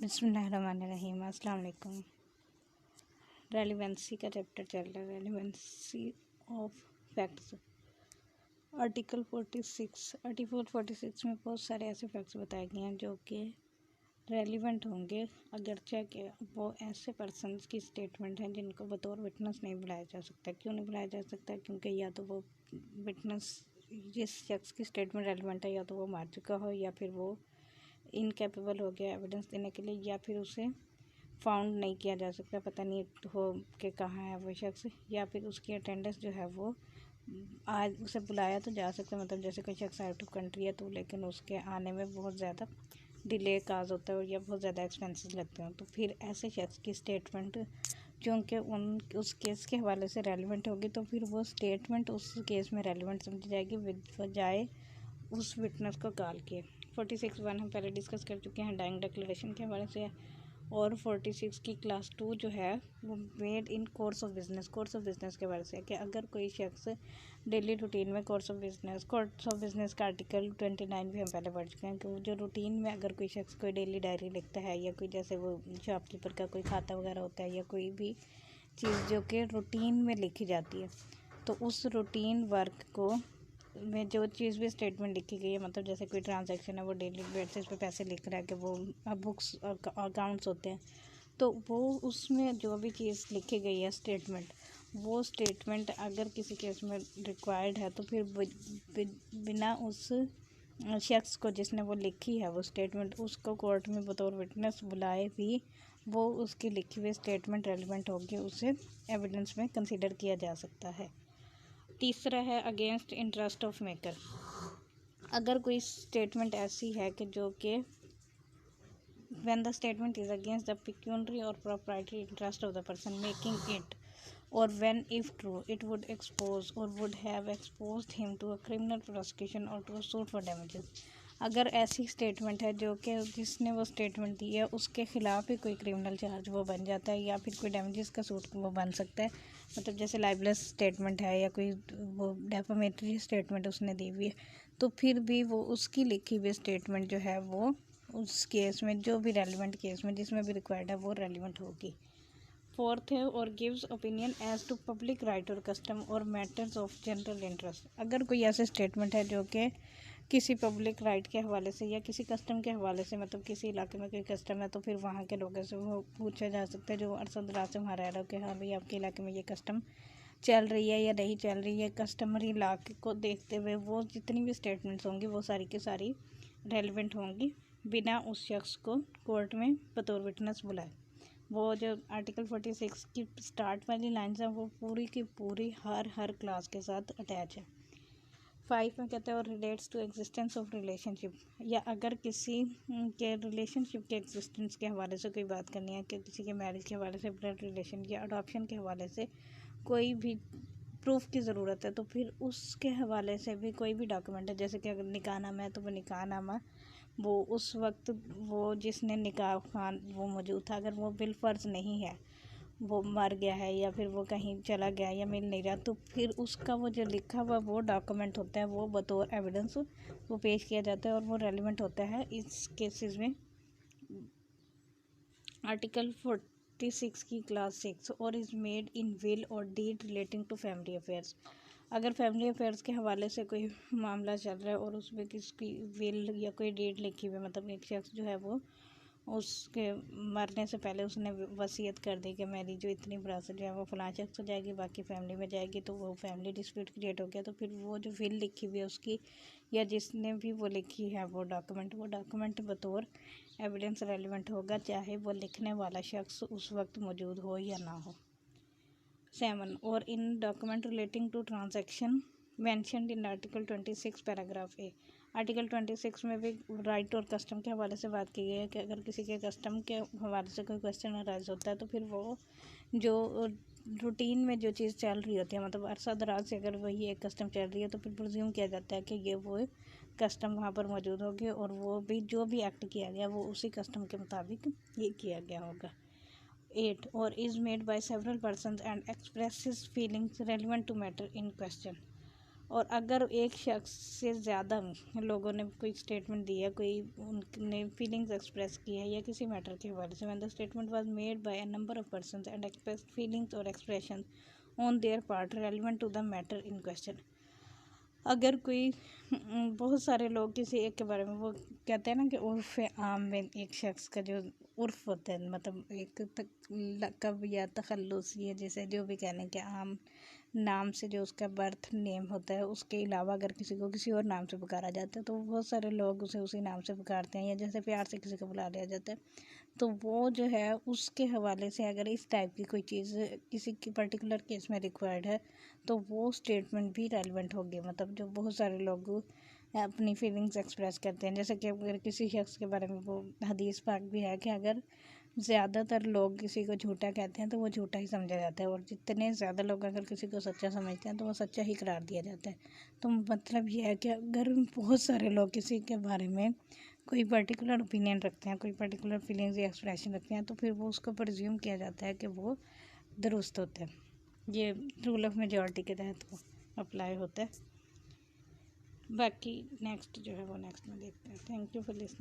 बिस्मिल्लाहिर्रहमानिर्रहीम। अस्सलाम वालेकुम। रेलिवेंसी का चैप्टर चल रहा है, रेलिवेंसी ऑफ फैक्ट्स। आर्टिकल 46 में बहुत सारे ऐसे फैक्ट्स बताए गए हैं जो कि रेलिवेंट होंगे, अगरचे कि वो ऐसे पर्सन्स की स्टेटमेंट हैं जिनको बतौर विटनेस नहीं बुलाया जा सकता। क्यों नहीं बुलाया जा सकता? क्योंकि या तो वो विटनेस, जिस शख्स की स्टेटमेंट रेलिवेंट है, या तो वो मार चुका हो, या फिर वो इनकेपेबल हो गया एविडेंस देने के लिए, या फिर उसे फाउंड नहीं किया जा सकता, पता नहीं हो कि कहाँ है वो शख्स, या फिर उसकी अटेंडेंस जो है वो आज उसे बुलाया तो जा सकता है। मतलब जैसे कोई शख्स आउट ऑफ कंट्री है तो, लेकिन उसके आने में बहुत ज़्यादा डिले काज होता है या बहुत ज़्यादा एक्सपेंसेस लगते हैं, तो फिर ऐसे शख्स की स्टेटमेंट क्योंकि उस केस के हवाले से रेलिवेंट होगी, तो फिर वो स्टेटमेंट उस केस में रेलिवेंट समझी जाएगी बजाय उस विटनेस को कॉल किए। 46(1) हम पहले डिस्कस कर चुके हैं डाइंग डिक्लेरेशन के हवाले से, और 46 की क्लास 2 जो है वो made in course of business के बारे से है कि अगर कोई शख्स डेली रूटीन में कोर्स ऑफ बिज़नेस का आर्टिकल 29 भी हम पहले पढ़ चुके हैं कि जो रूटीन में अगर कोई शख्स कोई डेली डायरी लिखता है, या कोई जैसे वो शॉपकीपर का कोई खाता वगैरह होता है, या कोई भी चीज़ जो कि रूटीन में लिखी जाती है, तो उस रूटीन वर्क को में जो चीज़ भी स्टेटमेंट लिखी गई है, मतलब जैसे कोई ट्रांजैक्शन है, वो डेली बेसिस पे पैसे लिख रहा है कि वो बुक्स अकाउंट्स होते हैं, तो वो उसमें जो भी चीज़ लिखी गई है स्टेटमेंट, वो स्टेटमेंट अगर किसी केस में रिक्वायर्ड है, तो फिर बिना उस शख्स को जिसने वो लिखी है वो स्टेटमेंट, उसको कोर्ट में बतौर विटनेस बुलाए भी वो उसकी लिखी हुई स्टेटमेंट रेलिवेंट होगी, उसे एविडेंस में कंसिडर किया जा सकता है। तीसरा है अगेंस्ट इंटरेस्ट ऑफ मेकर। अगर कोई स्टेटमेंट ऐसी है कि जो कि when the statement is against the pecuniary or proprietary interest of the person making it, or when if true it would expose or would have exposed him to a criminal prosecution or to suit for damages. अगर ऐसी statement है जो कि जिसने वो statement दी है उसके ख़िलाफ़ ही कोई क्रिमिनल चार्ज वो बन जाता है, या फिर कोई डैमेजेस का सूट वो बन सकता है, मतलब जैसे लाइबलस स्टेटमेंट है या कोई वो डेफामेटरी स्टेटमेंट उसने दी हुई है, तो फिर भी वो उसकी लिखी हुई स्टेटमेंट जो है वो उस केस में, जो भी रेलिवेंट केस में जिसमें भी रिक्वायर्ड है, वो रेलिवेंट होगी। फोर्थ है और gives opinion as to public right और कस्टम और मैटर्स ऑफ जनरल इंटरेस्ट। अगर कोई ऐसे स्टेटमेंट है जो कि किसी पब्लिक राइट के हवाले से या किसी कस्टम के हवाले से, मतलब किसी इलाके में कोई कस्टम है तो फिर वहाँ के लोगों से वो पूछा जा सकता है जो अरसद राज से वहाँ रह रहे हो कि हाँ भाई आपके इलाके में ये कस्टम चल रही है या नहीं चल रही है। कस्टमरी इलाके को देखते हुए वो जितनी भी स्टेटमेंट्स होंगी वो सारी की सारी रेलिवेंट होंगी बिना उस शख्स को कोर्ट में बतौर विटनेस बुलाए। वो जो आर्टिकल 46 की स्टार्ट वाली लाइन्स हैं वो पूरी की पूरी हर क्लास के साथ अटैच है। 5 में कहते हैं और relates to existence of relationship, या अगर किसी के रिलेशनशिप के एग्जिस्टेंस के हवाले से कोई बात करनी है, कि किसी के मैरिज के हवाले से, ब्लड रिलेशन या अडॉप्शन के हवाले से कोई भी प्रूफ की ज़रूरत है, तो फिर उसके हवाले से भी कोई भी डॉक्यूमेंट है, जैसे कि अगर निकाहनामा है तो वो निकाहनामा वो उस वक्त वो जिसने निकाह खान वो मौजूद था, अगर वो बिलफर्ज नहीं है, वो मर गया है या फिर वो कहीं चला गया या मिल नहीं रहा, तो फिर उसका वो जो लिखा हुआ वो डॉक्यूमेंट होता है वो बतौर एविडेंस वो पेश किया जाता है और वो रेलिवेंट होता है इस केसेस में। आर्टिकल 46 की क्लास 6 और इज़ मेड इन विल और deed relating to family affairs. अगर फैमिली अफेयर्स के हवाले से कोई मामला चल रहा है और उसमें किसकी विल या कोई डेट लिखी हुई है, मतलब एक शख्स जो है वो उसके मरने से पहले उसने वसीयत कर दी कि मेरी जो इतनी विरासत जो है वो फलां शख्स हो जाएगी, बाकी फैमिली में जाएगी, तो वो फैमिली डिस्प्यूट क्रिएट हो गया, तो फिर वो जो विल लिखी हुई है उसकी या जिसने भी वो लिखी है वो डॉक्यूमेंट बतौर एविडेंस रेलिवेंट होगा, चाहे वो लिखने वाला शख्स उस वक्त मौजूद हो या ना हो। 7 और in document relating to transaction mentioned in article 26 paragraph A. Article 26 में भी राइट और कस्टम के हवाले से बात की गई है कि अगर किसी के कस्टम के हवाले से कोई क्वेश्चन अराइज होता है, तो फिर वो जो रूटीन में जो चीज़ चल रही होती है, मतलब अरसा दराज से अगर वही एक कस्टम चल रही है, तो फिर प्रिज्यूम किया जाता है कि ये वो कस्टम वहाँ पर मौजूद होगी और वो भी जो भी एक्ट किया गया वो उसी कस्टम के मुताबिक ये किया गया होगा। 8 और is made by several persons and expresses feelings relevant to matter in question. और अगर एक शख्स से ज़्यादा लोगों ने कोई स्टेटमेंट दिया, कोई उनने फीलिंग्स एक्सप्रेस की है या किसी मैटर के हवाले से, when the statement was made by a number of persons and express feelings or expression on their part relevant to the matter in question. अगर कोई बहुत सारे लोग किसी एक के बारे में, वो कहते हैं ना कि उर्फ आम में एक शख्स का जो उर्फ होता है, मतलब एक लक़ब या तखल्लुस, ये जैसे जो भी कहने के आम नाम से जो उसका बर्थ नेम होता है, उसके अलावा अगर किसी को किसी और नाम से पुकारा जाता है तो बहुत सारे लोग उसे उसी नाम से पुकारते हैं, या जैसे प्यार से किसी को बुला लिया जाता है, तो वो जो है उसके हवाले से अगर इस टाइप की कोई चीज़ किसी की पर्टिकुलर केस में रिक्वायर्ड है तो वो स्टेटमेंट भी रेलिवेंट होगी। मतलब जो बहुत सारे लोग अपनी फीलिंग्स एक्सप्रेस करते हैं, जैसे कि अगर किसी शख्स के बारे में वो हदीस पाक भी है कि अगर ज़्यादातर लोग किसी को झूठा कहते हैं तो वो झूठा ही समझा जाता है, और जितने ज़्यादा लोग अगर किसी को सच्चा समझते हैं तो वो सच्चा ही करार दिया जाता है। तो मतलब ये है कि अगर बहुत सारे लोग किसी के बारे में कोई पर्टिकुलर ओपिनियन रखते हैं, कोई पर्टिकुलर फीलिंग्स या एक्सप्रेशन रखते हैं, तो फिर वो उसको प्रिज्यूम किया जाता है कि वो दुरुस्त होता है। ये रूल ऑफ मेजॉरिटी के तहत अप्लाई होता है। बाकी नेक्स्ट जो है वो नेक्स्ट में देखते हैं। Thank you for listening.